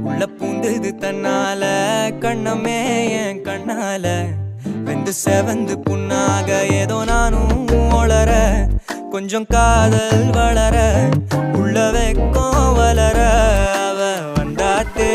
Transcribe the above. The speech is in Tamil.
உள்ள பூந்தது தன்னால கண்ணமே என் கண்ணால வெந்து செவந்து புண்ணாக ஏதோ நானும் ஒளர கொஞ்சம் காதல் வளர உள்ள வெக்கம் வளர அவ வந்தாத்தே